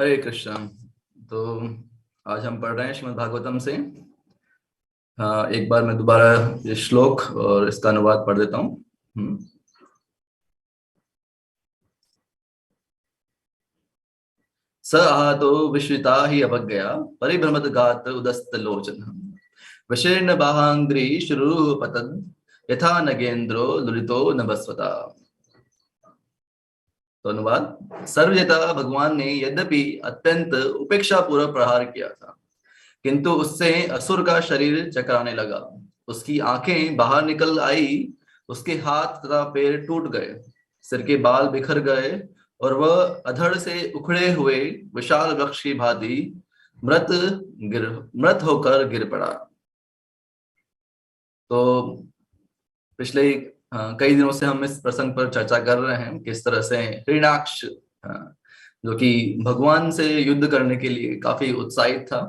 हरे कृष्णा। तो आज हम पढ़ रहे हैं श्रीमद् भागवतम से। हाँ, एक बार मैं दोबारा ये श्लोक और इसका अनुवाद पढ़ देता हूँ। स आहातो विश्रिता ही अवज्ञया परिभ्रमद गात्र उदस्त लोचन विशीर्ण बाहांग्री श्रुरु पतन यथा नगेंद्रो लुलितो नभस्वता। तो अनुवाद। सर्वजता भगवान ने यद्यपि अत्यंत उपेक्षा पूर्वक प्रहार किया था, किंतु उससे असुर का शरीर चकराने लगा। उसकी आंखें बाहर निकल आई, उसके हाथ तथा पैर टूट गए, सिर के बाल बिखर गए और वह अधड़ से उखड़े हुए विशाल वृक्ष की भांति मृत मृत होकर गिर पड़ा। तो पिछले कई दिनों से हम इस प्रसंग पर चर्चा कर रहे हैं, किस तरह से हिरण्याक्ष, जो कि भगवान से युद्ध करने के लिए काफी उत्साहित था,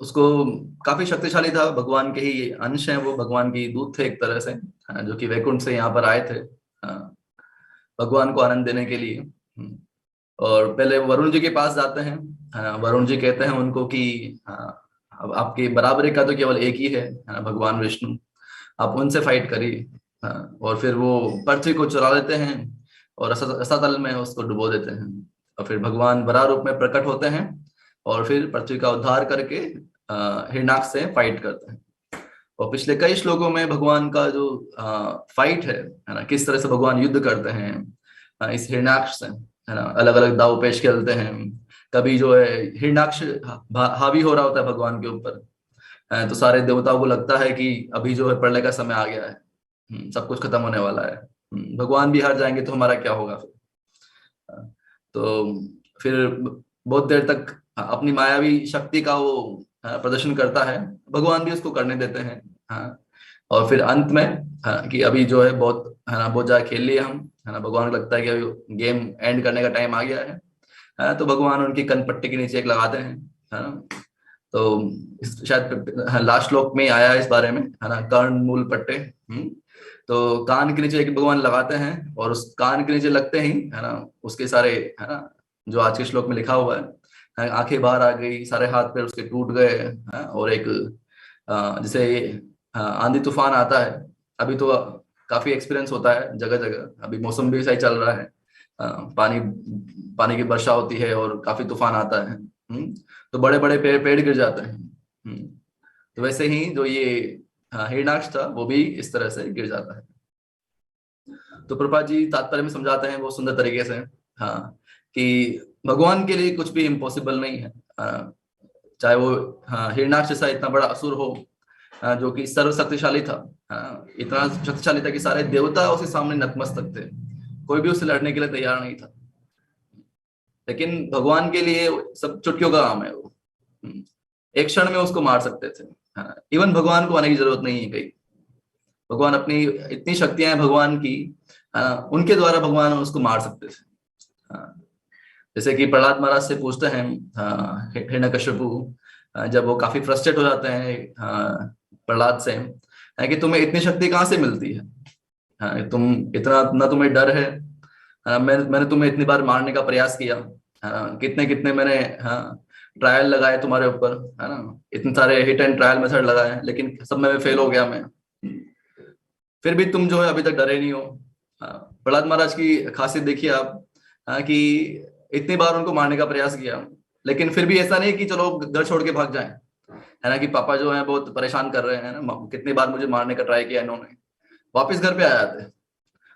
उसको काफी शक्तिशाली था, भगवान के ही अंश हैं, वो भगवान की दूत थे एक तरह से, जो कि वैकुंठ से यहाँ पर आए थे भगवान को आनंद देने के लिए। और पहले वरुण जी के पास जाते हैं। वरुण जी कहते हैं उनको कि अब आपके बराबरी का तो केवल एक ही है, भगवान विष्णु, आप उनसे फाइट करिए। और फिर वो पृथ्वी को चुरा लेते हैं और रसातल में उसको डुबो देते हैं। और फिर भगवान वराह रूप में प्रकट होते हैं और फिर पृथ्वी का उद्धार करके हिरण्याक्ष से फाइट करते हैं। और पिछले कई श्लोकों में भगवान का जो फाइट है ना, किस तरह से भगवान युद्ध करते हैं इस हिरण्याक्ष से, है ना, अलग अलग दाव पेश खेलते हैं। कभी जो है हिरण्याक्ष हावी हो रहा होता है भगवान के ऊपर, तो सारे देवताओं को लगता है कि अभी जो है प्रलय का समय आ गया है, सब कुछ खत्म होने वाला है, भगवान भी हार जाएंगे तो हमारा क्या होगा फिर। तो फिर बहुत देर तक अपनी मायावी शक्ति का वो प्रदर्शन करता है, भगवान भी उसको करने देते हैं। हाँ, और फिर अंत में, हाँ, कि अभी जो है बहुत, है ना, बहुत ज्यादा खेल लिए हम, है ना, भगवान को लगता है कि अभी गेम एंड करने का टाइम आ गया है। तो भगवान उनकी कनपट्टी के नीचे एक लगाते हैं, है ना। तो शायद लास्ट श्लोक में ही आया है इस बारे में, है ना, कर्ण मूल पट्टे। तो कान के नीचे एक भगवान लगाते हैं और उस कान के नीचे लगते ही, है ना, उसके सारे, है ना, जो आज के श्लोक में लिखा हुआ है, आंखें बाहर आ गई, सारे हाथ पैर उसके टूट गए, और एक जैसे आंधी तूफान आता है, अभी तो काफी एक्सपीरियंस होता है जगह जगह, अभी मौसम भी सही चल रहा है, पानी पानी की वर्षा होती है और काफी तूफान आता है। तो बड़े बड़े पेड़ पेड़ गिर जाते हैं। तो वैसे ही जो ये हिरण्याक्ष था वो भी इस तरह से गिर जाता है। तो प्रभुपाद जी तात्पर्य में समझाते हैं वो सुंदर तरीके से, हाँ, कि भगवान के लिए कुछ भी इम्पॉसिबल नहीं है। चाहे वो, हाँ, हिरण्याक्ष जैसा इतना बड़ा असुर हो, जो कि सर्वशक्तिशाली था, इतना शक्तिशाली था कि सारे देवता उसके सामने नतमस्तक थे, कोई भी उससे लड़ने के लिए तैयार नहीं था। लेकिन भगवान के लिए सब चुटकियों का काम है वो, एक क्षण में उसको मार सकते थे। इवन भगवान को आने की जरूरत नहीं है कहीं, भगवान अपनी इतनी शक्तियां हैं भगवान की, उनके द्वारा भगवान उसको मार सकते थे। जैसे कि प्रहलाद महाराज से पूछते हैं हिरण्यकश्यपु, जब वो काफी फ्रस्ट्रेट हो जाते हैं प्रहलाद से, कि तुम्हें इतनी शक्ति कहाँ से मिलती है, तुम इतना ना तुम्हें डर है, मैंने तुम्हें इतनी बार मारने का प्रयास किया, कितने कितने मैंने, हाँ, ट्रायल लगाए तुम्हारे ऊपर, है ना, इतने सारे हिट एंड ट्रायल मेथड लगाए, लेकिन सब में फेल हो गया मैं, फिर भी तुम जो है अभी तक डरे नहीं हो। प्रहलाद महाराज की खासियत देखिए आप, कि इतनी बार उनको मारने का प्रयास किया, लेकिन फिर भी ऐसा नहीं कि चलो घर छोड़ के भाग जाएं, है ना, कि पापा जो है बहुत परेशान कर रहे हैं ना, कितनी बार मुझे मारने का ट्राई किया इन्होंने, वापस घर पे आ जाते,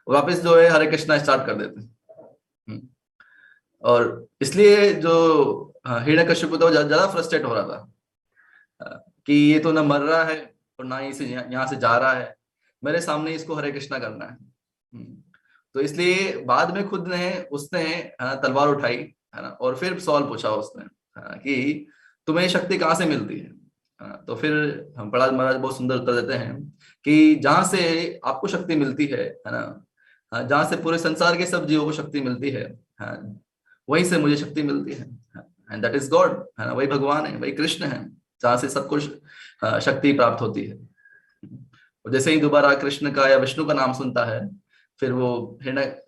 वापस जो है हरे कृष्णा स्टार्ट कर देते। और इसलिए जो हिरण्यकश्यप था वो ज्यादा फ्रस्ट्रेट हो रहा था, कि ये तो ना मर रहा है और ना ही इसे यहाँ से जा रहा है, मेरे सामने इसको हरे कृष्णा करना है। तो इसलिए बाद में खुद ने उसने तलवार उठाई, है ना, और फिर सवाल पूछा उसने, कि तुम्हें शक्ति कहाँ से मिलती है। तो फिर हम प्रहलाद महाराज बहुत सुंदर उत्तर देते हैं कि जहां से आपको शक्ति मिलती है ना, जहां से पूरे संसार के सब जीवों को शक्ति मिलती है, वहीं से मुझे शक्ति मिलती है, एंड दैट इज गॉड, है ना, वही भगवान है, वही कृष्ण है, जहां से सबको शक्ति प्राप्त होती है। और जैसे ही दोबारा कृष्ण का या विष्णु का नाम सुनता है, फिर वो हिरण्य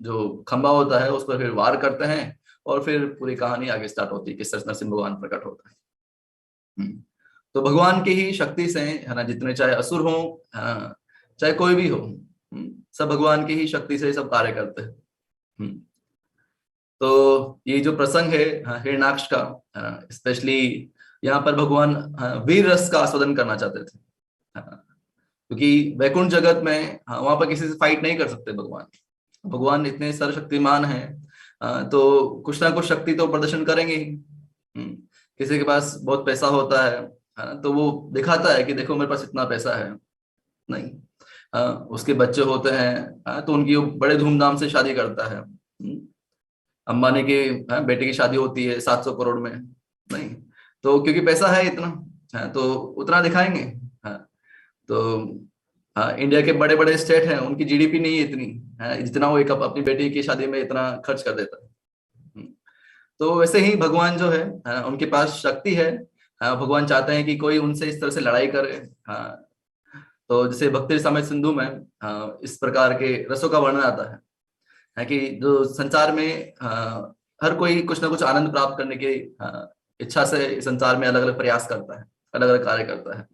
जो खंबा होता है उस पर फिर वार करते हैं, और फिर पूरी कहानी आगे स्टार्ट होती है, किस तरह नरसिंह भगवान प्रकट होता है। तो भगवान की ही शक्ति से, है ना, जितने चाहे असुर हो, चाहे कोई भी हो, सब भगवान की ही शक्ति से सब कार्य करते हैं। तो ये जो प्रसंग है हिरण्याक्ष का, स्पेशली यहाँ पर भगवान वीर रस का आस्वादन करना चाहते थे, क्योंकि वैकुंठ जगत में वहां पर किसी से फाइट नहीं कर सकते भगवान। भगवान इतने सर्वशक्तिमान हैं, तो कुछ ना कुछ शक्ति तो प्रदर्शन करेंगे ही। किसी के पास बहुत पैसा होता है ना, तो वो दिखाता है कि देखो मेरे पास इतना पैसा है। नहीं, उसके बच्चे होते हैं, तो उनकी वो बड़े धूमधाम से शादी करता है। अंबानी के बेटे की शादी होती है 700 करोड़ में। नहीं, तो क्योंकि पैसा है इतना, तो उतना दिखाएंगे। तो इंडिया के बड़े बड़े स्टेट हैं, उनकी जीडीपी नहीं है इतनी, जितना वो एक अपनी बेटी की शादी में इतना खर्च कर देता है। तो वैसे ही भगवान जो है, उनके पास शक्ति है। भगवान चाहते हैं कि कोई उनसे इस तरह से लड़ाई करे। तो जैसे भक्ति रसामृत सिंधु में इस प्रकार के रसों का वर्णन आता है कि जो संसार में हर कोई कुछ ना कुछ आनंद प्राप्त करने की इच्छा से इस संसार में अलग अलग प्रयास करता है, अलग अलग कार्य करता है।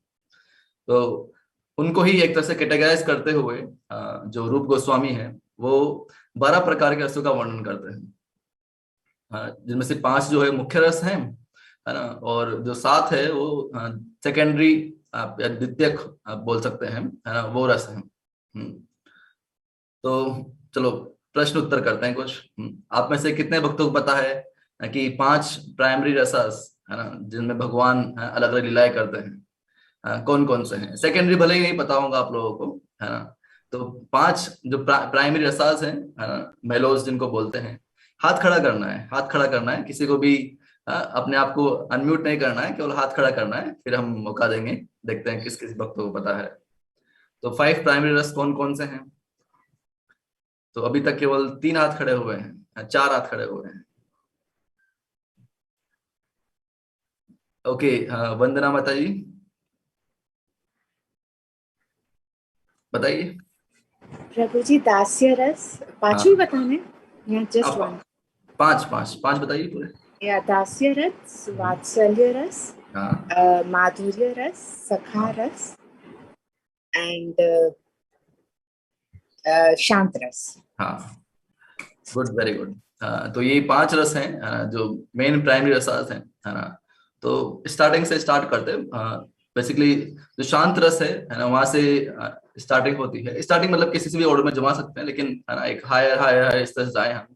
तो उनको ही एक तरह से कैटेगराइज करते हुए जो रूप गोस्वामी है वो 12 प्रकार के रसों का वर्णन करते हैं, जिनमें से 5 जो है मुख्य रस हैं, है ना, और जो 7 है वो सेकेंडरी आप या द्वितीयक आप बोल सकते हैं, है ना, वो रस है। तो चलो प्रश्न उत्तर करते हैं कुछ। आप में से कितने भक्तों को पता है कि 5 प्राइमरी रसस, है ना, जिनमें भगवान अलग अलग लीलाएं करते हैं, कौन कौन से हैं? सेकेंडरी भले ही नहीं पता होगा आप लोगों को, है ना। तो 5 जो प्राइमरी रसास हैं, है ना, मेलोस जिनको बोलते हैं। हाथ खड़ा करना है, हाथ खड़ा करना है, किसी को भी अपने आप को अनम्यूट नहीं करना है, केवल हाथ खड़ा करना है, फिर हम मौका देंगे, देखते हैं किस किस भक्तों को पता है। तो 5 प्राइमरी रस कौन कौन से हैं? तो अभी तक केवल 3 हाथ खड़े हुए हैं, 4 हाथ खड़े हुए हैं। ओके, वंदना माता जी बताइए। प्रभु जी, दास्य रस 5 ही बताने या जस्ट 1? 5 5 5 बताइए पूरे। या दास्य रस, वात्सल्य रस, माधुर्य रस, सखा रस एंड शांत रस। हाँ, गुड, वेरी गुड। तो ये 5 रस हैं जो मेन प्राइमरी रसास हैं, है ना। तो स्टार्टिंग से स्टार्ट करते हैं। बेसिकली जो शांत रस है ना, वहां से स्टार्टिंग होती है। स्टार्टिंग मतलब किसी से भी ऑर्डर में जमा सकते हैं, लेकिन है ना, एक हायर हायर हायर इस तरह से जाए हम।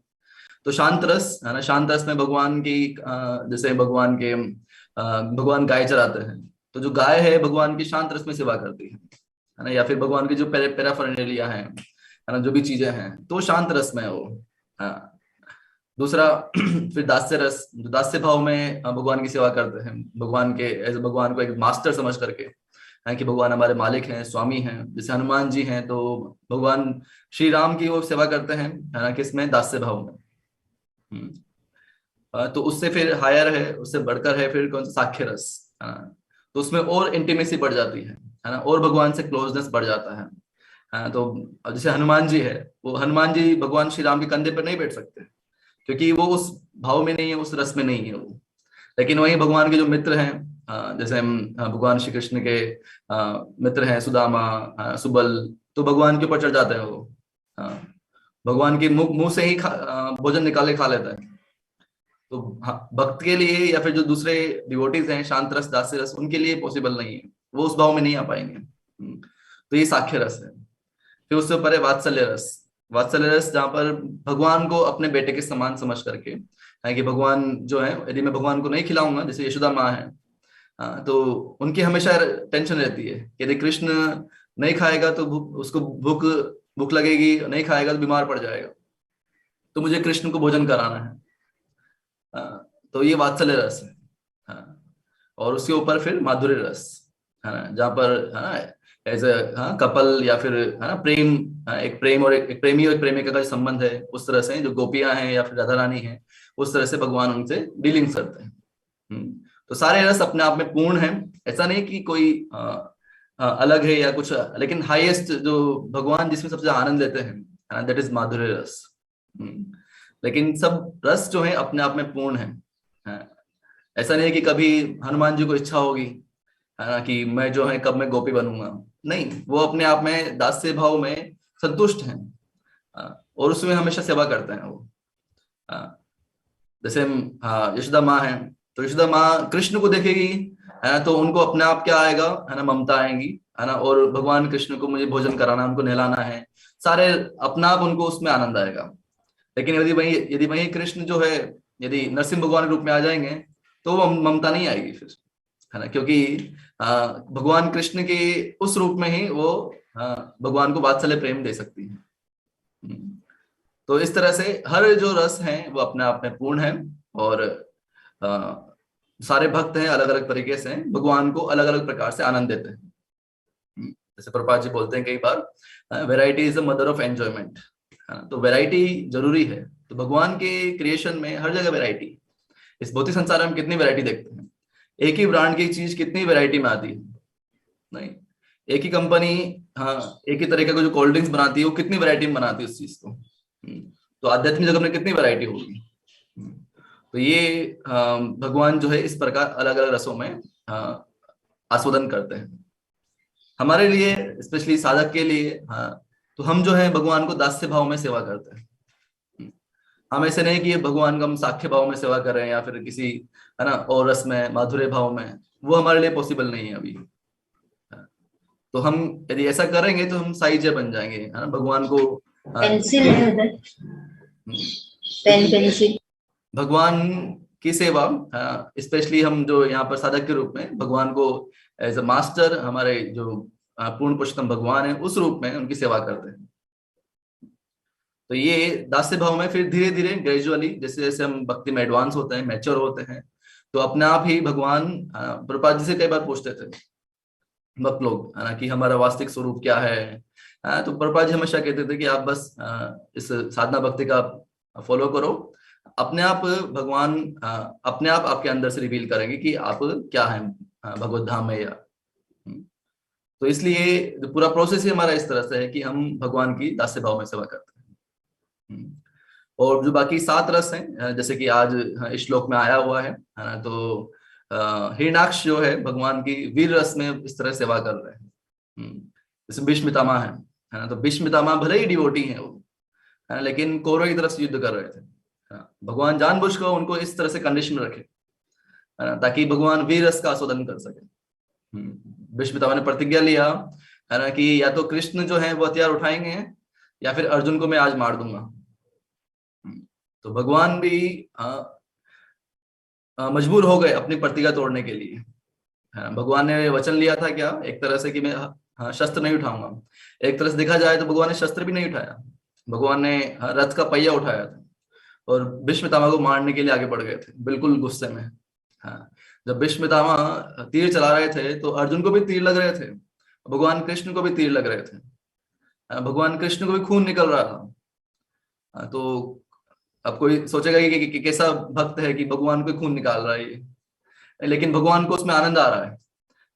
तो शांत रस, है ना, शांत रस में भगवान की जैसे भगवान गाय चराते हैं, तो जो गाय है भगवान की शांत रस में सेवा करती है ना। या फिर भगवान की जो पैराफर्नेलिया है ना, जो भी चीजें हैं, तो शांत रस में है वो। हाँ। दूसरा फिर दास्य रस, जो दास्य भाव में भगवान की सेवा करते हैं, भगवान के ऐसे भगवान को एक मास्टर समझ करके, है कि भगवान हमारे मालिक हैं, स्वामी हैं। जैसे हनुमान जी हैं, तो भगवान श्री राम की वो सेवा करते हैं, है ना, किसमें? दास्य भाव में। तो उससे फिर हायर है, उससे बढ़कर है फिर कौन सा? साख्य रस। तो उसमें और इंटीमेसी बढ़ जाती है ना, और भगवान से क्लोजनेस बढ़ जाता है। तो अब जैसे हनुमान जी है, वो हनुमान जी भगवान श्री राम के कंधे पर नहीं बैठ सकते, क्योंकि वो उस भाव में नहीं है, उस रस में नहीं है वो। लेकिन वही भगवान के जो मित्र हैं, जैसे हम भगवान श्री कृष्ण के मित्र हैं, सुदामा, सुबल, तो भगवान के ऊपर चढ़ जाते हैं वो। भगवान के मुंह से ही भोजन निकाले खा लेता है। तो भक्त के लिए या फिर जो दूसरे डिवोटीज हैं, शांत रस, दास्य रस, उनके लिए पॉसिबल नहीं है, वो उस भाव में नहीं आ पाएंगे। तो ये साख्य रस है। फिर उससे ऊपर है वात्सल्य रस। वात्सल्य रस जहाँ पर भगवान को अपने बेटे के समान समझ करके, है कि भगवान जो है, यदि मैं भगवान को नहीं खिलाऊंगा, जैसे यशोदा माँ है, तो उनकी हमेशा टेंशन रहती है कि यदि कृष्ण नहीं खाएगा तो उसको भूख भूख लगेगी, नहीं खाएगा तो बीमार पड़ जाएगा, तो मुझे कृष्ण को भोजन कराना है। तो ये वात्सल्य रस है। हाँ। और उसके ऊपर फिर माधुर्य रस, है ना, जहाँ पर, है ना, एज ए कपल या फिर, है ना, प्रेम, एक प्रेम और एक प्रेमी और एक प्रेमिका का जो संबंध है, उस तरह से जो गोपियां हैं या फिर राधा रानी है, उस तरह से भगवान उनसे डीलिंग करते हैं। तो सारे रस अपने आप में पूर्ण हैं। ऐसा नहीं कि कोई अलग है या कुछ, लेकिन हाईएस्ट जो भगवान जिसमें सबसे आनंद लेते हैं, दैट इज माधुर्य रस। लेकिन सब रस जो है अपने आप में पूर्ण है। ऐसा नहीं है कि कभी हनुमान जी को इच्छा होगी, है ना, कि मैं जो है कब मैं गोपी बनूंगा। नहीं, वो अपने आप में दास्य भाव में संतुष्ट हैं, और उसमें हमेशा सेवा करते हैं वो। हाँ, जैसे यशोदा माँ है, तो यशोदा माँ कृष्ण को देखेगी, है ना, तो उनको अपने आप क्या आएगा, है ना, ममता आएगी, है ना, और भगवान कृष्ण को मुझे भोजन कराना, उनको नहलाना है, सारे अपना आप उनको उसमें आनंद आएगा। लेकिन यदि वही कृष्ण जो है, यदि नरसिंह भगवान के रूप में आ जाएंगे, तो वो ममता नहीं आएगी फिर, है ना, क्योंकि भगवान कृष्ण के उस रूप में ही वो भगवान को वात्सल्य प्रेम दे सकती है। तो इस तरह से हर जो रस है वो अपने आप में पूर्ण है, और आ, सारे भक्त हैं अलग अलग तरीके से भगवान को अलग अलग प्रकार से आनंद देते हैं। जैसे प्रभुपाद जी बोलते हैं कई बार, variety is the mother of enjoyment. तो वैरायटी जरूरी है। तो भगवान के क्रिएशन में हर जगह वैरायटी। इस भौतिक संसार में हम कितनी वैरायटी देखते हैं, एक ही ब्रांड की चीज कितनी वैरायटी में आती है। नहीं, एक ही कंपनी, हाँ, एक ही तरीके का जो कोल्ड ड्रिंक्स बनाती है वो कितनी वैरायटी में बनाती है उस चीज को। तो आध्यात्मिक जगत में कितनी वैरायटी होगी। तो ये भगवान जो है इस प्रकार अलग अलग रसों में आस्वादन करते हैं। हमारे लिए, स्पेशली साधक के लिए, हाँ, तो हम जो है भगवान को दास्य भाव में सेवा करते हैं। हम ऐसे नहीं कि भगवान को हम साख्य भाव में सेवा कर रहे हैं या फिर किसी, है ना, और रस में माधुर्य भाव में, वो हमारे लिए पॉसिबल नहीं है अभी। तो हम यदि ऐसा करेंगे तो हम साईज्य बन जाएंगे, है ना, भगवान को पेंसिल है उधर, पेन पेंसिल। भगवान की सेवा, स्पेशली हम जो यहाँ पर साधक के रूप में भगवान को एज अ मास्टर, हमारे जो पूर्ण पुरुषोत्तम भगवान है उस रूप में उनकी सेवा करते हैं। तो ये दास्य भाव में फिर धीरे धीरे ग्रेजुअली जैसे जैसे हम भक्ति में एडवांस होते हैं, मैच्योर होते हैं, तो अपने आप ही भगवान, प्रभुपाद जी से कई बार पूछते थे भक्त लोग, है ना, कि हमारा वास्तविक स्वरूप क्या है। तो प्रभुपाद जी हमेशा कहते थे कि आप बस इस साधना भक्ति का फॉलो करो, अपने आप भगवान अपने आप आपके अंदर से रिवील करेंगे कि आप क्या है भगवत धाम में या। तो इसलिए जो पूरा प्रोसेस ही हमारा इस तरह से है कि हम भगवान की दास्य भाव में सेवा करते हैं। और जो बाकी 7 रस हैं, जैसे कि आज इस श्लोक में आया हुआ है ना, तो हिरण्याक्ष जो है भगवान की वीर रस में इस तरह सेवा कर रहे हैं। जैसे भीष्म पितामह है ना, तो भीष्म पितामह भले ही डिवोटी है वो, है ना, लेकिन कौरवों की तरफ से युद्ध कर रहे थे। भगवान जानबूझकर उनको इस तरह से कंडीशन में रखे, है ना, ताकि भगवान वीर रस का आस्वादन कर सके। भीष्म पितामह ने प्रतिज्ञा लिया, है ना, कि या तो कृष्ण जो है वो हथियार उठाएंगे या फिर अर्जुन को मैं आज मार दूंगा। तो भगवान भी मजबूर हो गए अपनी प्रतिज्ञा तोड़ने के लिए। भगवान ने वचन लिया था क्या, एक तरह से कि मैं शस्त्र नहीं उठाऊंगा। एक तरह से देखा जाए तो भगवान ने शस्त्र भी नहीं उठाया, भगवान ने रथ का पहिया उठाया था और भीष्म पितामह को मारने के लिए आगे बढ़ गए थे बिल्कुल गुस्से में। हाँ, जब भीष्म पितामह तीर चला रहे थे तो अर्जुन को भी तीर लग रहे थे, भगवान कृष्ण को भी तीर लग रहे थे, भगवान कृष्ण को भी खून निकल रहा था। तो अब कोई सोचेगा कि कैसा भक्त है कि भगवान को खून निकाल रहा है, लेकिन भगवान को उसमें आनंद आ रहा है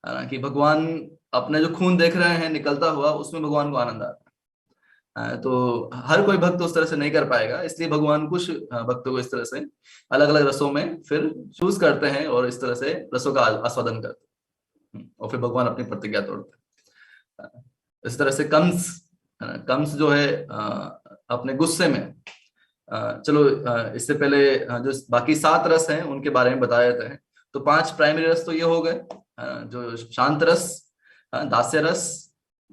ना, कि भगवान अपने जो खून देख रहे हैं निकलता हुआ उसमें भगवान को आनंद आ रहा है। तो हर कोई भक्त उस तरह से नहीं कर पाएगा, इसलिए भगवान कुछ भक्तों को इस तरह से अलग अलग रसों में फिर चूज करते हैं और इस तरह से रसों का आस्वादन करते हैं, और फिर भगवान अपनी प्रतिज्ञा तोड़ते हैं। इस तरह से कंस जो है अपने गुस्से में, चलो इससे पहले जो बाकी 7 रस हैं उनके बारे में बता देते हैं। तो 5 प्राइमरी रस तो ये हो गए, जो शांत रस, दास्य रस,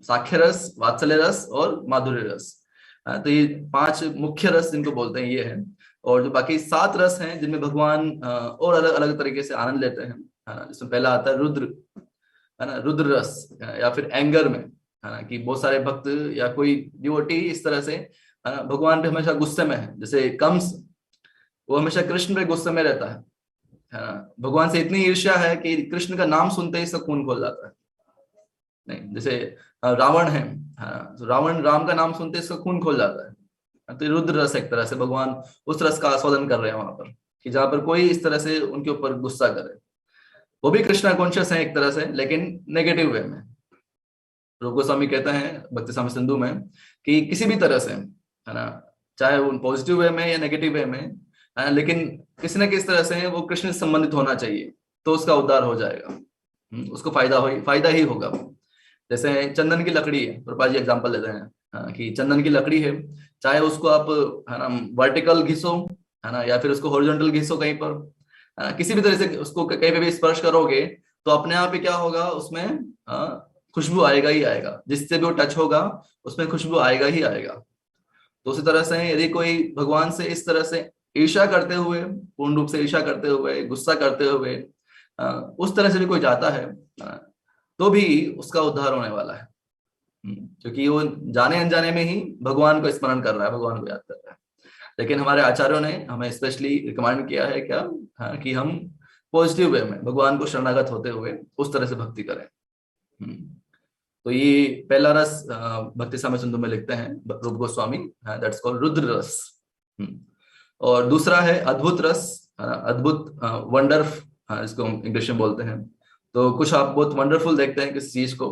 साख्य रस, वात्सल्य रस और माधुर्य रस। तो ये 5 मुख्य रस जिनको बोलते हैं ये है। और जो बाकी 7 रस हैं जिनमें भगवान और अलग अलग तरीके से आनंद लेते हैं, जिसमें पहला आता है रुद्र, है ना, रुद्र रस, या फिर एंगर में, है ना, कि बहुत सारे भक्त या कोई डिवोटी इस तरह से भगवान पे हमेशा गुस्से में है। जैसे कंस, वो हमेशा कृष्ण पे गुस्से में रहता है ना, भगवान से इतनी ईर्ष्या है कि कृष्ण का नाम सुनते ही इसका खून खोल जाता है। नहीं, जैसे रावण है, तो रावण राम का नाम सुनते इसका खून खोल जाता है। तो रुद्र रस एक तरह से भगवान उस रस का आस्वादन कर रहे हैं वहां पर, कि जहां पर कोई इस तरह से उनके ऊपर गुस्सा करे। वो भी कृष्णा कॉन्शियस है एक तरह से, लेकिन नेगेटिव वे में। रूप गोस्वामी कहते हैं भक्ति साम्य सिंधु में कि किसी भी तरह से, है ना, चाहे वो पॉजिटिव वे में या नेगेटिव वे में, है ना, लेकिन किसी न किसी तरह से वो कृष्ण से संबंधित होना चाहिए, तो उसका उद्धार हो जाएगा। उसको फायदा ही होगा। जैसे चंदन की लकड़ी है, प्रभुपाद जी एग्जाम्पल देते हैं, हाँ, कि चंदन की लकड़ी है, चाहे उसको आप, है ना, वर्टिकल घिसो, है ना, या फिर उसको हॉरिजॉन्टल घिसो कहीं पर, है ना, किसी भी तरह से उसको कहीं पे भी स्पर्श करोगे तो अपने आप ही क्या होगा, उसमें खुशबू आएगा ही आएगा, जिससे भी वो टच होगा उसमें खुशबू आएगा ही आएगा। तो उसी तरह से यदि कोई भगवान से इस तरह से ईर्ष्या करते हुए, पूर्ण रूप से ईर्ष्या करते हुए, गुस्सा करते हुए उस तरह से भी कोई जाता है, तो भी उसका उद्धार होने वाला है। क्योंकि वो जाने अनजाने में ही भगवान को स्मरण कर रहा है, भगवान को याद कर रहा है। लेकिन हमारे आचार्यों ने हमें स्पेशली रिकमेंड किया है क्या, हाँ, कि हम पॉजिटिव वे में भगवान को शरणागत होते हुए उस तरह से भक्ति करें। तो ये पहला रस भक्ति साम्य सिंधु में लिखते हैं रूप गोस्वामी, दैट्स कॉल्ड रुद्र रस। और दूसरा है अद्भुत रस, अद्भुत, वंडर, इसको हम इंग्लिश में बोलते हैं। तो कुछ आप बहुत वंडरफुल देखते हैं किसी चीज को,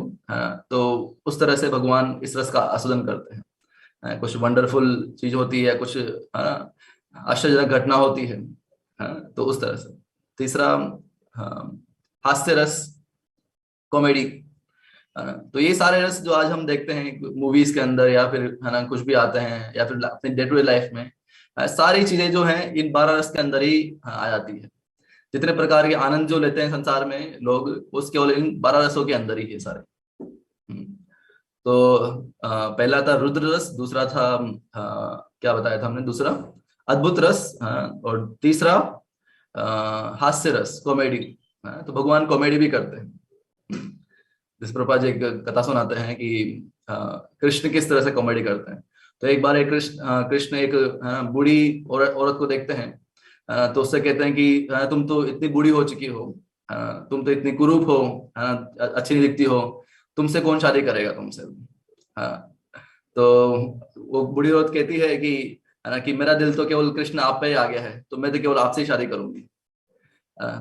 तो उस तरह से भगवान इस रस का आस्वादन करते हैं। कुछ वंडरफुल चीज होती है, कुछ आश्चर्यजनक घटना होती है, तो उस तरह से। तीसरा हास्य रस, कॉमेडी। तो ये सारे रस जो आज हम देखते हैं मूवीज के अंदर, या फिर, है ना, कुछ भी आते हैं, या फिर अपनी डे टू डे लाइफ में, सारी चीजें जो हैं इन 12 रस के अंदर ही आ जाती है। जितने प्रकार के आनंद जो लेते हैं संसार में लोग, उस केवल इन 12 रसों के अंदर ही है सारे। तो पहला था रुद्र रस, दूसरा था क्या बताया था हमने, दूसरा अद्भुत रस, और तीसरा हास्य रस, कॉमेडी। तो भगवान कॉमेडी भी करते हैं। जिस प्रभुपाद जी एक कथा सुनाते हैं कि कृष्ण किस तरह से कॉमेडी करते हैं। तो एक बार एक कृष्ण एक बूढ़ी औरत को देखते हैं, तो उससे कहते हैं कि तुम तो इतनी बूढ़ी हो चुकी हो, तुम तो इतनी कुरूप हो, अच्छी नहीं दिखती हो, तुमसे कौन शादी करेगा तुमसे। हाँ, तो वो बूढ़ी औरत कहती है कि, है ना, कि मेरा दिल तो केवल कृष्ण आप पे ही आ गया है, तो मैं तो केवल आपसे ही शादी करूंगी।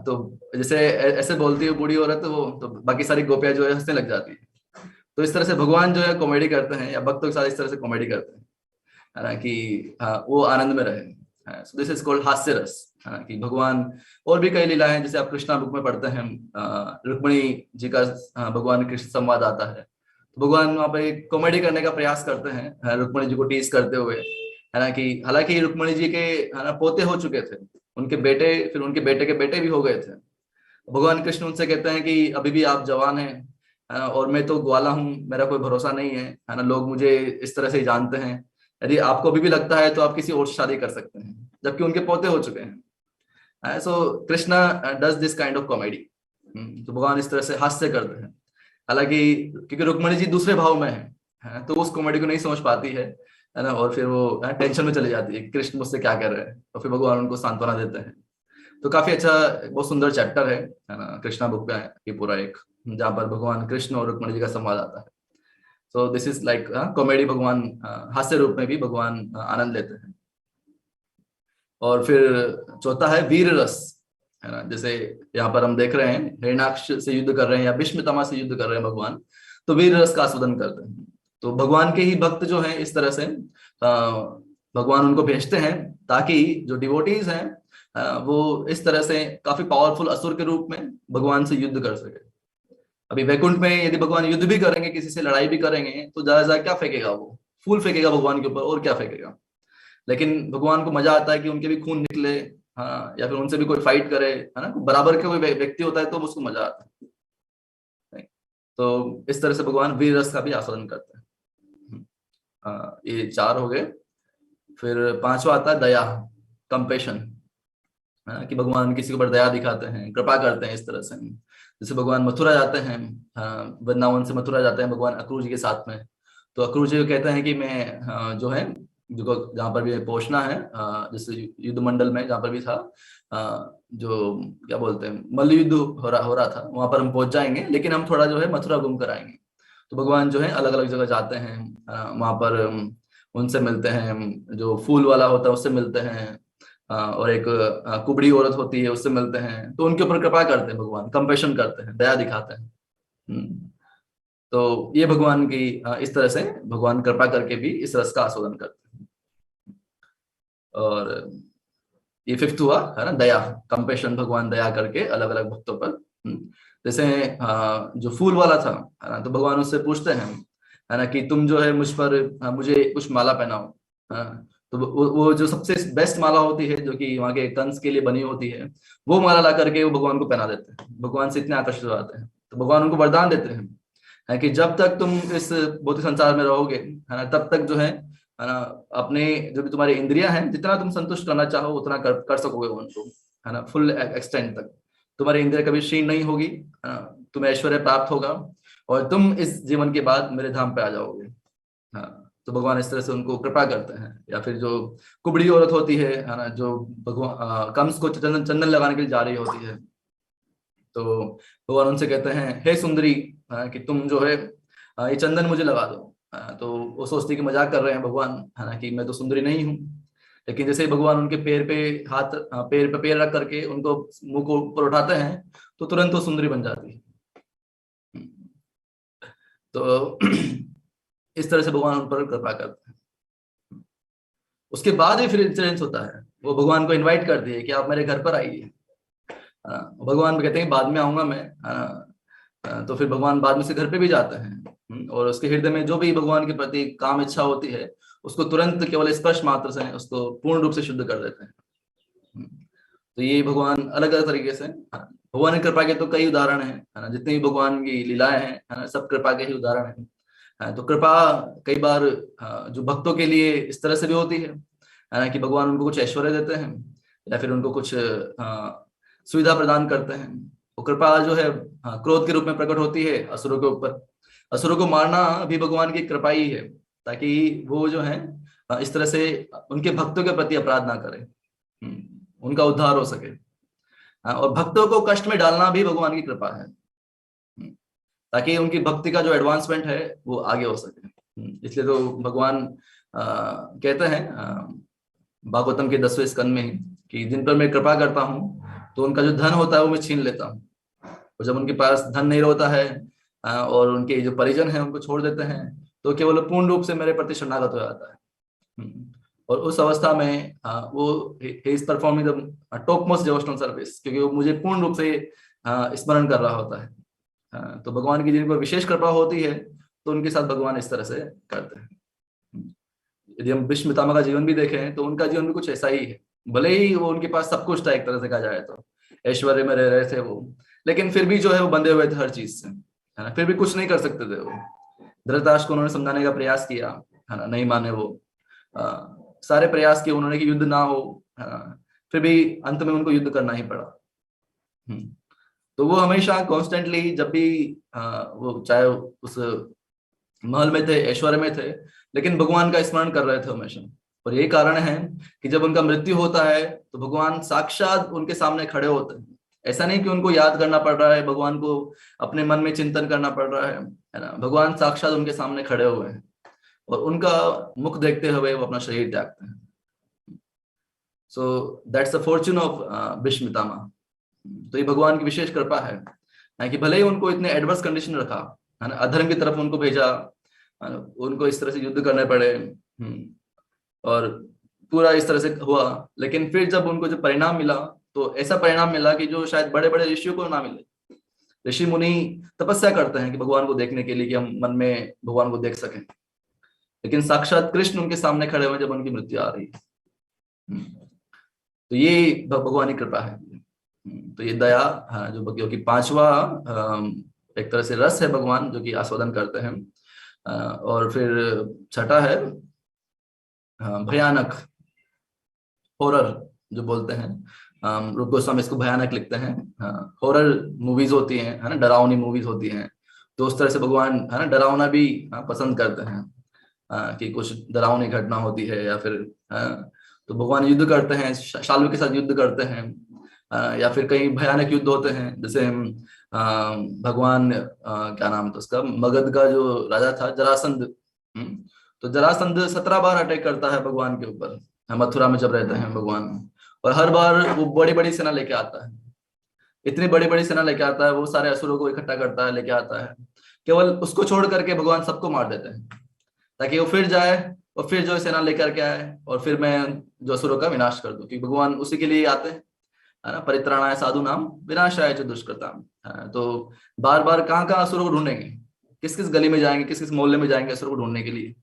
तो जैसे ऐसे बोलती है बूढ़ी औरत, वो तो बाकी सारी गोपियां जो है हंसने लग जाती है। तो इस तरह से भगवान जो है कॉमेडी करते हैं, या भक्तों के साथ इस तरह से कॉमेडी करते हैं, है ना, कि वो आनंद में रहे। सो दिस इज कॉल्ड हास्य रस, है ना, कि भगवान और भी कई लीला हैं, जैसे आप कृष्णा बुक में पढ़ते हैं, रुक्मिणी जी का भगवान कृष्ण संवाद आता है, तो भगवान वहां पे कॉमेडी करने का प्रयास करते हैं, रुक्मिणी जी को टीज करते हुए, है ना, कि हालांकि रुक्मिणी जी के, है ना, पोते हो चुके थे, उनके बेटे, फिर उनके बेटे के बेटे भी हो गए थे। भगवान कृष्ण उनसे कहते हैं कि अभी भी आप जवान हैं, है ना, और मैं तो ग्वाला हूँ, मेरा कोई भरोसा नहीं है ना, लोग मुझे इस तरह से ही जानते हैं, यदि आपको अभी भी लगता है तो आप किसी और से शादी कर सकते हैं, जबकि उनके पोते हो चुके हैं। So Krishna does this kind of comedy. तो भगवान इस तरह से हास्य करते हैं, हालांकि क्योंकि रुक्मिणी जी दूसरे भाव में है, तो उस कॉमेडी को नहीं समझ पाती है ना, और फिर वो टेंशन में चली जाती है कि कृष्ण मुझसे क्या कर रहे हैं, और फिर भगवान उनको सांत्वना देते हैं। तो काफी अच्छा, बहुत सुंदर चैप्टर है ना, कृष्णा बुक का ये पूरा एक, जहाँ पर भगवान कृष्ण और रुक्मिणी जी का संवाद आता है। So this is like comedy, भगवान हास्य रूप में भी भगवान आनंद लेते हैं। और फिर चौथा है वीर रस, है ना, जैसे यहाँ पर हम देख रहे हैं हिरण्याक्ष से युद्ध कर रहे हैं या भीष्मपितामह से युद्ध कर रहे हैं भगवान, तो वीर रस का आस्वादन करते हैं। तो भगवान के ही भक्त जो हैं इस तरह से भगवान उनको भेजते हैं, ताकि जो डिवोटीज हैं वो इस तरह से काफी पावरफुल असुर के रूप में भगवान से युद्ध कर सके। अभी वैकुंठ में यदि भगवान युद्ध भी करेंगे, किसी से लड़ाई भी करेंगे, तो ज्यादा ज्यादा क्या फेंकेगा, वो फूल फेंकेगा भगवान के ऊपर, और क्या फेंकेगा। लेकिन भगवान को मजा आता है कि उनके भी खून निकले, हाँ, या फिर उनसे भी कोई फाइट करे, है ना, बराबर के कोई व्यक्ति होता है तो उसको मजा आता है। तो इस तरह से भगवान वीर रस का भी आस्वादन करते हैं। ये 4 हो गए। फिर 5वां आता है दया, कंपेशन, कि भगवान किसी के ऊपर दया दिखाते हैं, कृपा करते हैं इस तरह से। जैसे भगवान मथुरा जाते हैं, वृंदावन से मथुरा जाते हैं भगवान अक्रूर जी के साथ में, तो अक्रूर जी कहते हैं कि मैं जो है, जो जहाँ पर भी पहुंचना है, जैसे युद्ध मंडल में जहाँ पर भी था, जो क्या बोलते हैं मल्ल युद्ध हो रहा था, वहां पर हम पहुंच जाएंगे, लेकिन हम थोड़ा जो है मथुरा घूम कर आएंगे। तो भगवान जो है अलग अलग जगह जाते हैं, वहां पर उनसे मिलते हैं, जो फूल वाला होता है उससे मिलते हैं, और एक कुबड़ी औरत होती है उससे मिलते हैं, तो उनके ऊपर कृपा करते हैं भगवान, कंपेशन करते हैं, दया दिखाते हैं। तो ये भगवान की इस तरह से भगवान कृपा करके भी इस रस का आस्वादन करते हैं। और ये फिफ्थ हुआ है ना, दया, कंपेशन, भगवान दया करके अलग अलग भक्तों पर। जैसे जो फूल वाला था है ना, तो भगवान उससे पूछते हैं है ना कि तुम जो है मुझ पर मुझे कुछ माला पहनाओ। तो वो जो सबसे बेस्ट माला होती है जो कि वहाँ के कंस के लिए बनी होती है, वो माला ला करके वो भगवान को पहना देते हैं। भगवान से इतने आकर्षित हो जाते हैं, तो भगवान उनको वरदान देते हैं है कि जब तक तुम इस भौतिक संसार में रहोगे है ना, तब तक जो है ना, अपने जो भी तुम्हारी इंद्रियां हैं, जितना तुम संतुष्ट करना चाहो उतना कर सकोगे उनको, है ना, फुल एक्सटेंट तक। तुम्हारी इंद्रिया कभी क्षीण नहीं होगी, है ना, तुम्हें ऐश्वर्य प्राप्त होगा और तुम इस जीवन के बाद मेरे धाम पे आ जाओगे। हाँ, तो भगवान इस तरह से उनको कृपा करते हैं। या फिर जो कुबड़ी औरत होती है ना, जो भगवान कंस को चंदन लगाने के लिए जा रही होती है, तो भगवान उनसे कहते हैं हे सुंदरी, कि तुम जो है ये चंदन मुझे लगा दो। तो वो सोचती कि मजाक कर रहे हैं भगवान, है ना, कि मैं तो सुंदरी नहीं हूँ। लेकिन जैसे ही भगवान उनके पैर पे हाथ, पैर पे पैर रख करके उनको मुंह को ऊपर उठाते हैं, तो तुरंत वो सुंदरी बन जाती है। तो इस तरह से भगवान उन पर कृपा करते हैं। उसके बाद ही फिर इंसिडेंस होता है, वो भगवान को इनवाइट करती है कि आप मेरे घर पर आइए। भगवान भी कहते हैं बाद में आऊंगा मैं। तो फिर भगवान बाद में से घर पे भी जाते हैं, और उसके हृदय में जो भी भगवान के प्रति काम इच्छा होती है उसको तुरंत केवल स्पर्श मात्र से उसको पूर्ण रूप से शुद्ध कर देते हैं। तो ये भगवान अलग अलग तरीके से, भगवान की कृपा के तो कई उदाहरण हैं, है ना, जितनी भी भगवान की लीलाएं हैं, है ना, सब कृपा के ही उदाहरण हैं। तो कृपा कई बार जो भक्तों के लिए इस तरह से भी होती है ना, कि भगवान उनको कुछ ऐश्वर्य देते हैं या फिर उनको कुछ सुविधा प्रदान करते हैं। वो कृपा जो है क्रोध के रूप में प्रकट होती है असुरों के ऊपर। असुरों को मारना भी भगवान की कृपा ही है, ताकि वो जो है इस तरह से उनके भक्तों के प्रति अपराध ना करें, उनका उद्धार हो सके। और भक्तों को कष्ट में डालना भी भगवान की कृपा है, ताकि उनकी भक्ति का जो एडवांसमेंट है वो आगे हो सके। इसलिए तो भगवान कहते हैं भागवतम के 10वें स्कंद में ही कि जिन पर मैं कृपा करता हूँ तो उनका जो धन होता है वो मैं छीन लेता हूँ। और जब उनके पास धन नहीं होता है और उनके जो परिजन हैं उनको छोड़ देते हैं, तो केवल पूर्ण रूप से मेरे प्रति शरणागत हो जाता है। और उस अवस्था में वो is performing the top most devotional service, क्योंकि वो मुझे पूर्ण रूप से स्मरण कर रहा होता है। तो भगवान की जिनको विशेष कृपा होती है तो उनके साथ भगवान इस तरह से करते हैं। यदि हम भीष्म पितामह का जीवन भी देखें तो उनका जीवन भी कुछ ऐसा ही है। भले ही वो उनके पास सब कुछ था, एक तरह से कहा जाए तो ऐश्वर्य में रह रहे थे वो, लेकिन फिर भी जो है वो बंधे हुए थे हर चीज से, है ना, फिर भी कुछ नहीं कर सकते थे वो। धृतराष्ट्र को उन्होंने समझाने का प्रयास किया, है ना, नहीं माने वो। सारे प्रयास किए उन्होंने कि युद्ध ना हो, फिर भी अंत में उनको युद्ध करना ही पड़ा। तो वो हमेशा कॉन्स्टेंटली जब भी वो चाहे उस महल में थे, ऐश्वर्य में थे, लेकिन भगवान का स्मरण कर रहे थे हमेशा। और यही कारण है कि जब उनका मृत्यु होता है तो भगवान साक्षात उनके सामने खड़े होते हैं। ऐसा नहीं कि उनको याद करना पड़ रहा है, भगवान को अपने मन में चिंतन करना पड़ रहा है ना, भगवान साक्षात उनके सामने खड़े हुए हैं और उनका मुख देखते हुए वो अपना शरीर त्यागते हैं। So that's the fortune of Bhishma Pitamah. तो ये भगवान की विशेष कृपा है कि भले ही उनको इतने एडवर्स कंडीशन रखा, है ना, अधर्म की तरफ उनको भेजा, उनको इस तरह से युद्ध करने पड़े, और पूरा इस तरह से हुआ, लेकिन फिर जब उनको जो परिणाम मिला तो ऐसा परिणाम मिला कि जो शायद बड़े बड़े ऋषियों को ना मिले। ऋषि मुनि तपस्या करते हैं कि भगवान को देखने के लिए, कि हम मन में भगवान को देख सकें, लेकिन साक्षात कृष्ण उनके सामने खड़े हुए जब उनकी मृत्यु आ रही है। तो ये भगवान की कृपा है। तो ये दया, जो कि पांचवा एक तरह से रस है भगवान जो कि आस्वादन करते हैं। और फिर छठा है भयानक, हॉरर जो बोलते हैं। रूप गोस्वामी इसको भयानक लिखते हैं। हॉरर मूवीज होती हैं, है ना, डरावनी मूवीज होती हैं, तो उस तरह से भगवान, है ना, डरावना भी पसंद करते हैं, कि कुछ डरावनी घटना होती है या फिर तो भगवान युद्ध करते हैं, शाल्व के साथ युद्ध करते हैं, या फिर कहीं भयानक युद्ध होते हैं। जैसे भगवान क्या नाम था उसका, मगध का जो राजा था जरासंध, तो जरासंध 17 बार अटैक करता है भगवान के ऊपर, मथुरा में जब रहते हैं भगवान, और हर बार वो बड़ी बड़ी सेना लेके आता है। इतनी बड़ी बड़ी सेना लेके आता है, वो सारे असुरों को इकट्ठा करता है, लेके आता है, केवल उसको छोड़ करके भगवान सबको मार देते हैं, ताकि वो फिर जाए और फिर जो सेना लेकर के आए और फिर मैं जो असुरों का विनाश कर दूं, क्योंकि भगवान उसी के लिए आते हैं, है ना। परित्राणाय साधु नाम विनाशाय च दुष्कृताम। तो बार बार कहाँ कहाँ असुरों को ढूंढेंगे, किस किस गली में जाएंगे, किस किस मोहल्ले में जाएंगे असुर को ढूंढने के लिए।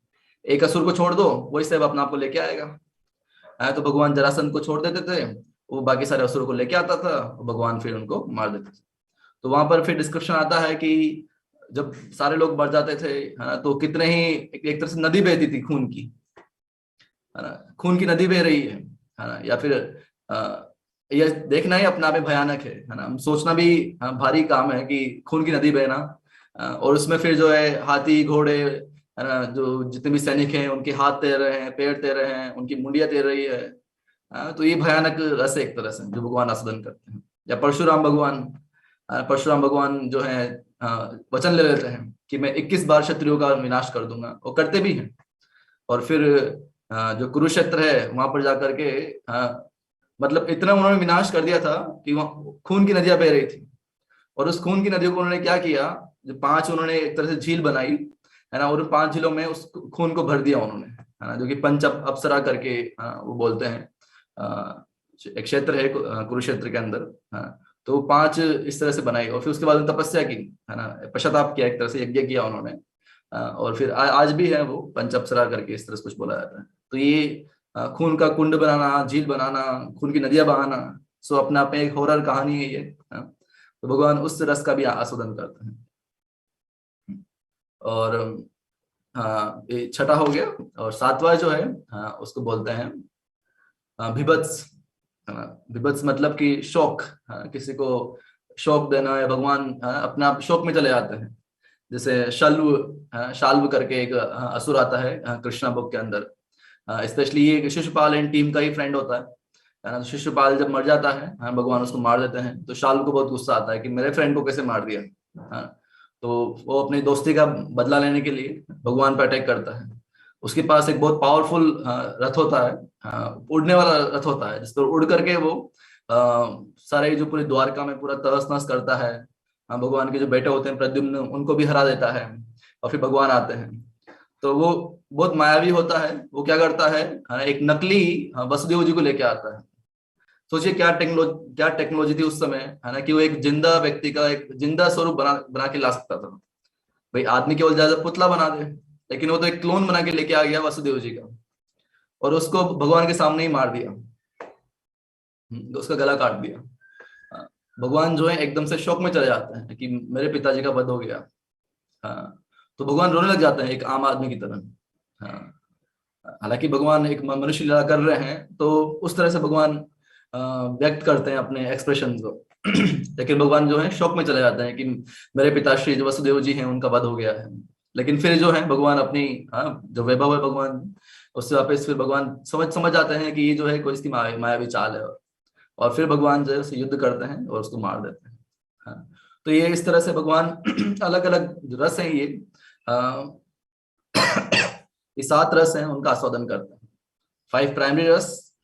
एक असुर को छोड़ दो, वही सब अपने आप को लेके आएगा। तो भगवान जरासंध को छोड़ देते थे, वो बाकी सारे असुरों को लेके आता था, भगवान फिर उनको मार देते थे। तो वहां पर फिर डिस्क्रिप्शन आता है कि जब सारे लोग मर जाते थे, है ना, तो कितने ही एक तरह से नदी बहती थी खून की, है ना, खून की नदी बह रही है ना। या फिर यह देखना ही अपना में भयानक है ना। हम सोचना भी भारी काम है कि खून की नदी बहना, और उसमें फिर जो है हाथी घोड़े, है ना, जो जितने भी सैनिक हैं उनके हाथ तैर रहे हैं, पैर तैर रहे हैं, उनकी मुंडिया तैर रही है। तो ये भयानक रस है एक तरह से जो भगवान आस्वादन करते हैं। या परशुराम भगवान, परशुराम भगवान जो है वचन ले लेते हैं कि मैं 21 बार शत्रुओं का विनाश कर दूंगा, और करते भी हैं। और फिर जो कुरुक्षेत्र है वहां पर जाकर के मतलब इतना उन्होंने विनाश कर दिया था कि वहां खून की नदियां बह रही थी। और उस खून की नदियों को उन्होंने क्या किया, जो 5 उन्होंने एक तरह से झील बनाई, है ना, और 5 झीलों में उस खून को भर दिया उन्होंने, है ना, जो कि पंच अप्सरा करके वो बोलते हैं। एक क्षेत्र है कुरुक्षेत्र के अंदर। तो 5 इस तरह से बनाई, और फिर उसके बाद तपस्या की, है ना, पश्चाताप किया, एक तरह से यज्ञ किया उन्होंने। और फिर आज भी है वो पंच अप्सरा करके इस तरह से कुछ बोला जाता है। तो ये खून का कुंड बनाना, झील बनाना, खून की नदियां बहाना, सो अपने आप में एक हॉरर कहानी है ये। तो भगवान उस रस का भी आस्वादन करते हैं। और हाँ, ये छठा हो गया। और 7वां जो है उसको बोलते हैं विभत्स, है ना। विभत्स मतलब कि शौक, किसी को शौक देना, या भगवान अपने आप शौक में चले जाते हैं। जैसे शल्व, शाल्व करके एक असुर आता है कृष्णा बुक के अंदर। स्पेशली ये शिशुपाल एंड टीम का ही फ्रेंड होता है ना। तो शिशुपाल जब मर जाता है, भगवान उसको मार देते हैं, तो शाल्व को बहुत गुस्सा आता है कि मेरे फ्रेंड को कैसे मार दिया। तो वो अपनी दोस्ती का बदला लेने के लिए भगवान पर अटैक करता है। उसके पास एक बहुत पावरफुल रथ होता है, उड़ने वाला रथ होता है, जिस पर उड़ करके वो सारे जो पूरे द्वारका में पूरा तहस नहस करता है। भगवान के जो बेटे होते हैं प्रद्युम्न, उनको भी हरा देता है। और फिर भगवान आते हैं। तो वो बहुत मायावी होता है। वो क्या करता है, एक नकली वसुदेव जी को लेके आता है। सोचिए क्या टेक्नोलॉजी थी उस समय, है ना, कि वो एक जिंदा व्यक्ति का एक जिंदा स्वरूप बना बना के ला सकता था। भाई आदमी केवल ज्यादा पुतला बना दे, लेकिन वो तो एक क्लोन बना के लेके आ गया वसुदेव जी का, और उसको भगवान के सामने ही मार दिया, उसका गला काट दिया। भगवान जो है एकदम से शौक में चले जाते हैं कि मेरे पिताजी का वध हो गया। तो भगवान रोने लग जाते हैं एक आम आदमी की तरह। हालांकि भगवान एक मनुष्य लीला कर रहे हैं, तो उस तरह से भगवान व्यक्त करते हैं अपने एक्सप्रेशन को। लेकिन भगवान जो है शौक में चले जाते हैं कि मेरे पिताश्री जो वसुदेव जी हैं उनका वध हो गया है। लेकिन फिर जो है भगवान अपनी जो वैभव है भगवान, उससे वापस फिर भगवान समझ जाते हैं कि ये जो है कोई इसकी मायावी चाल है। और फिर भगवान जो है उससे युद्ध करते हैं और उसको मार देते हैं। तो ये इस तरह से भगवान अलग अलग रस है ये, ये 7 रस हैं, उनका आस्वादन करते हैं। 5 प्राइमरी रस,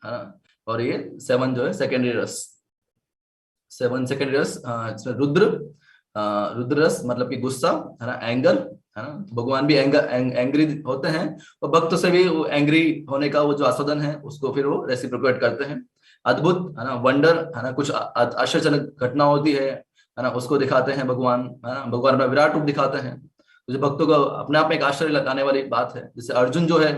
और ये 7 जो है सेकेंडरी रस। 7 सेकेंडरी रस, इसमें रुद्र रस मतलब कि गुस्सा, है ना, एंगर, है ना। भगवान भी एंग्री होते हैं, और भक्त से भी वो एंग्री होने का वो जो आस्वादन है उसको फिर वो रेसिप्रोकेट करते हैं। अद्भुत, है ना, वंडर, है ना, कुछ आश्चर्यजनक घटना होती है ना, उसको दिखाते हैं भगवान, है ना। भगवान अपना विराट रूप दिखाते हैं, तो जो भक्तों को अपने आप में एक आश्चर्य लगाने वाली बात है। जैसे अर्जुन जो है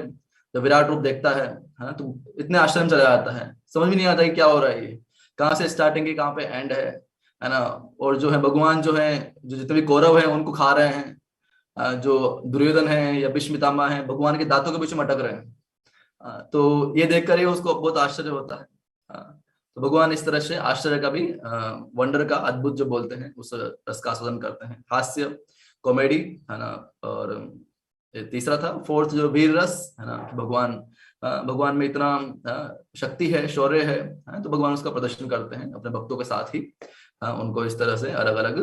जब विराट रूप देखता है ना, तो इतने आश्चर्य में चला जाता है, समझ में नहीं आता है क्या हो रहा है, ये कहाँ से स्टार्टिंग है कहाँ पे एंड है ना। और जो है भगवान जो है जो जितने भी कौरव है उनको खा रहे हैं, जो दुर्योधन है या भीष्म पितामह है भगवान के दांतों के बीच में अटक रहे हैं। तो ये देखकर ही उसको बहुत आश्चर्य होता है। तो भगवान इस तरह से आश्चर्य का भी, वंडर का, अद्भुत जो बोलते हैं, उस रस का आस्वादन करते हैं। हास्य, कॉमेडी, है ना। और तीसरा था 4th जो वीर रस, है ना, कि भगवान में इतना शक्ति है, शौर्य है, तो भगवान उसका प्रदर्शन करते हैं अपने भक्तों के साथ ही। उनको इस तरह से अलग अलग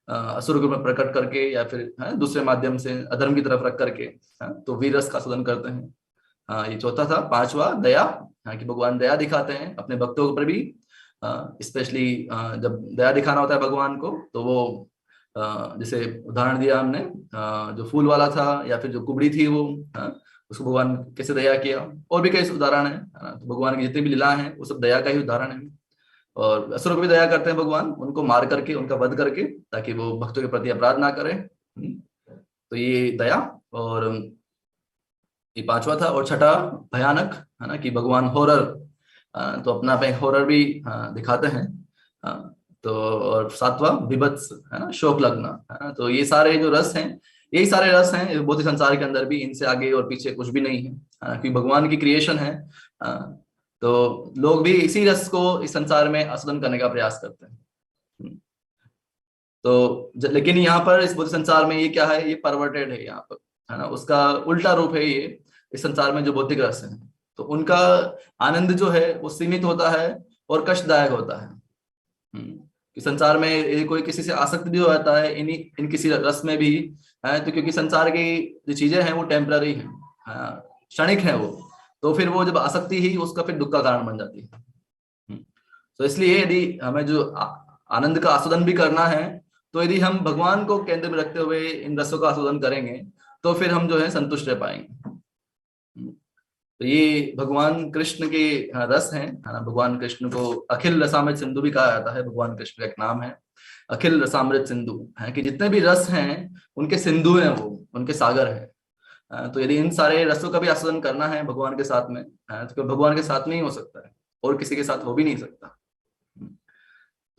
असुर रूप में प्रकट करके, या फिर दूसरे माध्यम से अधर्म की तरफ रख करके, तो वीर रस का आस्वादन करते हैं। ये चौथा था। 5वां दया, कि भगवान दया दिखाते हैं अपने भक्तों पर भी। स्पेशली जब दया दिखाना होता है भगवान को, तो वो जैसे उदाहरण दिया हमने, जो फूल वाला था या फिर जो कुबड़ी थी वो, उसको भगवान कैसे दया किया। और भी कई उदाहरण है ना। तो भगवान की जितनी भी लीला है वो सब दया का ही उदाहरण है। और असुरों को भी दया करते हैं भगवान, उनको मार करके, उनका वध करके, ताकि वो भक्तों के प्रति अपराध ना करें। तो ये दया। और ये पांचवा था। और छठा भयानक, है ना, कि भगवान हॉरर, तो अपना पे हॉरर भी दिखाते हैं। तो और सातवां विभत्स, है ना, शोक लगना, है ना। तो ये सारे जो रस हैं, यही सारे रस हैं भौतिक संसार के अंदर भी, इनसे आगे और पीछे कुछ भी नहीं है, क्योंकि भगवान की क्रिएशन है। तो लोग भी इसी रस को इस संसार में आस्वादन करने का प्रयास करते हैं। तो लेकिन यहाँ पर इस भौतिक संसार में ये क्या है, ये परवर्टेड है यहाँ पर, है ना, उसका उल्टा रूप है ये। इस संसार में जो भौतिक रस है, तो उनका आनंद जो है वो सीमित होता है और कष्टदायक होता है। कि संसार में यदि कोई किसी से आसक्त भी हो जाता है इन किसी रस में भी, है, तो क्योंकि संसार की जो चीजें हैं वो टेम्पररी है, क्षणिक है वो, तो फिर वो जब आसक्ति ही उसका फिर दुख का कारण बन जाती है। तो इसलिए यदि हमें जो आनंद का आस्वादन भी करना है, तो यदि हम भगवान को केंद्र में रखते हुए इन रसों का आस्वादन करेंगे, तो फिर हम जो है संतुष्ट रह पाएंगे। तो ये भगवान कृष्ण के रस हैं, है ना। भगवान कृष्ण को अखिल रसामृत सिंधु भी कहा जाता है। भगवान कृष्ण का एक नाम है अखिल रसामृत सिंधु, है कि जितने भी रस हैं उनके सिंधु हैं, वो उनके सागर हैं। तो यदि इन सारे रसों का भी आस्वादन करना है भगवान के साथ में, तो भगवान के साथ में ही हो सकता है, और किसी के साथ हो भी नहीं सकता।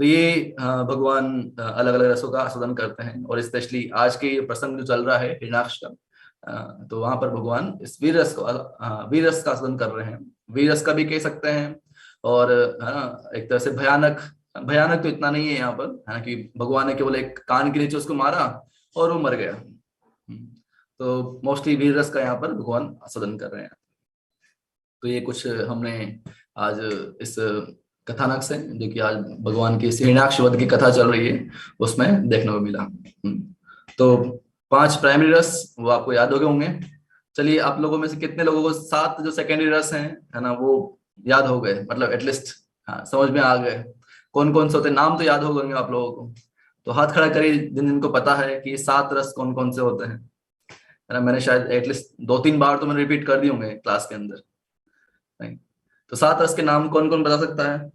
तो ये भगवान अलग अलग रसों का आस्वादन करते हैं। और स्पेशली आज के प्रसंग जो चल रहा है हिरण्याक्ष का, तो वहां पर भगवान इस वीर रस को, वीर रस का आस्वादन कर रहे हैं। वीर रस का भी कह सकते हैं। और है ना, एक तरह से भयानक, भयानक तो इतना नहीं है यहाँ पर, है ना, कि भगवान ने केवल एक कान के नीचे उसको मारा और वो मर गया। तो मोस्टली वीर रस का यहाँ पर भगवान आस्वादन कर रहे हैं। तो ये कुछ हमने आज इस कथानक से, जो कि आज भगवान की हिरण्याक्ष वध की कथा चल रही है, उसमें देखने को मिला। तो 5 प्राइमरी रस वो आपको याद हो गए होंगे। चलिए, आप लोगों में से कितने लोगों को 7 जो सेकेंडरी रस हैं, है ना, वो याद हो गए, मतलब एटलीस्ट समझ में आ गए। कौन कौन से होते, नाम तो याद हो गए आप लोगों को। तो हाथ खड़ा करिए जिनको पता है कि ये 7 रस कौन कौन से होते हैं, है ना। मैंने शायद एटलीस्ट 2-3 बार तो मैंने रिपीट कर दिए होंगे क्लास के अंदर। नहीं, तो 7 रस के नाम कौन कौन बता सकता है?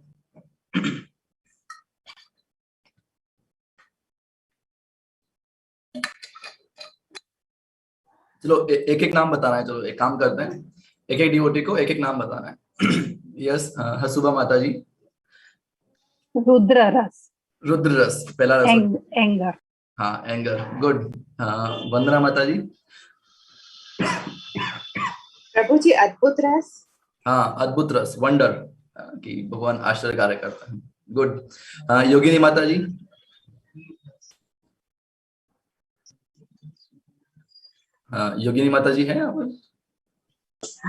चलो एक एक नाम बताना है। चलो एक काम करते हैं, एक एक डिवोटी को एक एक नाम बताना है। यस, हसुबा माता जी। रुद्र रस। रुद्र रस पहला रस। एंगर। हाँ, एंगर, गुड। वंदना माता जी। प्रभु जी अद्भुत रस। हाँ, अद्भुत रस, वंडर, कि भगवान आश्चर्य कार्य करता है, गुड। योगिनी माता जी। हाँ, योगिनी माता जी है यहाँ पर।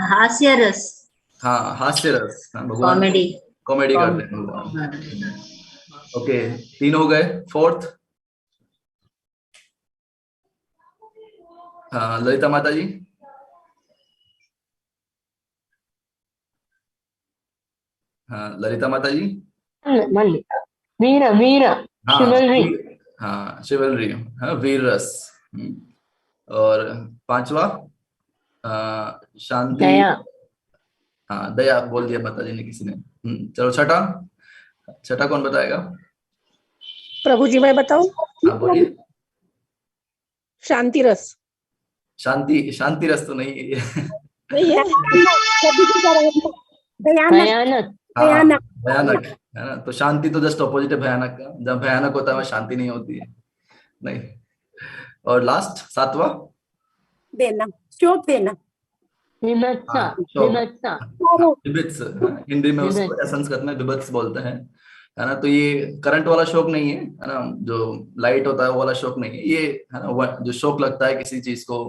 हास्य रस। हाँ, हास्य रस, भगवान कॉमेडी। कॉमेडी करते हैं भगवान। ओके, 3 हो गए। 4th, ललिता माता जी। हाँ, ललिता माता जी। मल्लिका। वीर वीर। हाँ, शिवलरी। हाँ, शिवलरी, हाँ, वीर रस। और 5वां, शांति। दया। हाँ, दया बोल दिया माता जी ने, किसी ने। चलो, छठा, छठा कौन बताएगा? प्रभु जी मैं बताऊं? हाँ, बोलिए। शांति रस। शांति, शांति रस तो नहीं है। नहीं है। भयानक। भयानक। हाँ, भयानक। भयानक, है ना। तो शांति तो जस्ट ऑपोजिट है भयानक का। जब भयानक होता है वह शांति नहीं होती है, नहीं। और लास्ट 7वां, देना, शोक देना। विभत्सा। शोक, विभत्सा। विभत्स, हिंदी में उसको या संस्कृत में विभत्स बोलते हैं, है ना। तो ये करंट वाला शोक नहीं है ना, जो लाइट होता है वो वाला शोक नहीं है ये, है ना। जो शोक लगता है किसी चीज को,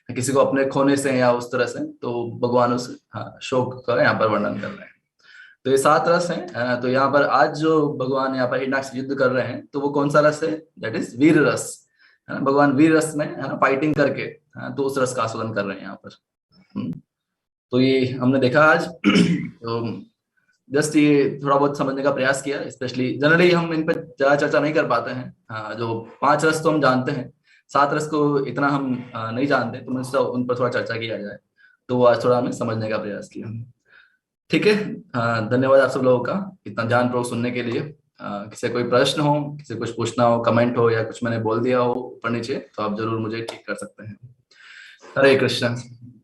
किसी को अपने खोने से या उस तरह से, तो भगवान उस शोक का यहाँ पर वर्णन कर रहे हैं। तो ये 7 रस हैं, है ना। तो यहाँ पर आज जो भगवान यहाँ पर हिरण्याक्ष से युद्ध कर रहे हैं, तो वो कौन सा रस है? दैट इज वीर रस, है ना। भगवान वीर रस में, है ना, फाइटिंग करके, तो उस रस का आस्वादन कर रहे हैं यहाँ पर। तो ये हमने देखा आज। तो जस्ट ये थोड़ा बहुत समझने का प्रयास किया। स्पेशली जनरली हम इन पर ज्यादा चर्चा नहीं कर पाते हैं। हाँ, जो 5 रस तो हम जानते हैं, 7 रस को इतना हम नहीं जानते, तो मुझसे उन पर थोड़ा चर्चा किया जाए, तो वो आज थोड़ा हमें समझने का प्रयास किया। ठीक है। धन्यवाद आप सब लोगों का इतना ध्यानपूर्वक सुनने के लिए। किसी कोई प्रश्न हो, किसी कुछ पूछना हो, कमेंट हो, या कुछ मैंने बोल दिया हो ऊपर नीचे, तो आप जरूर मुझे ठीक कर सकते हैं। हरे कृष्ण।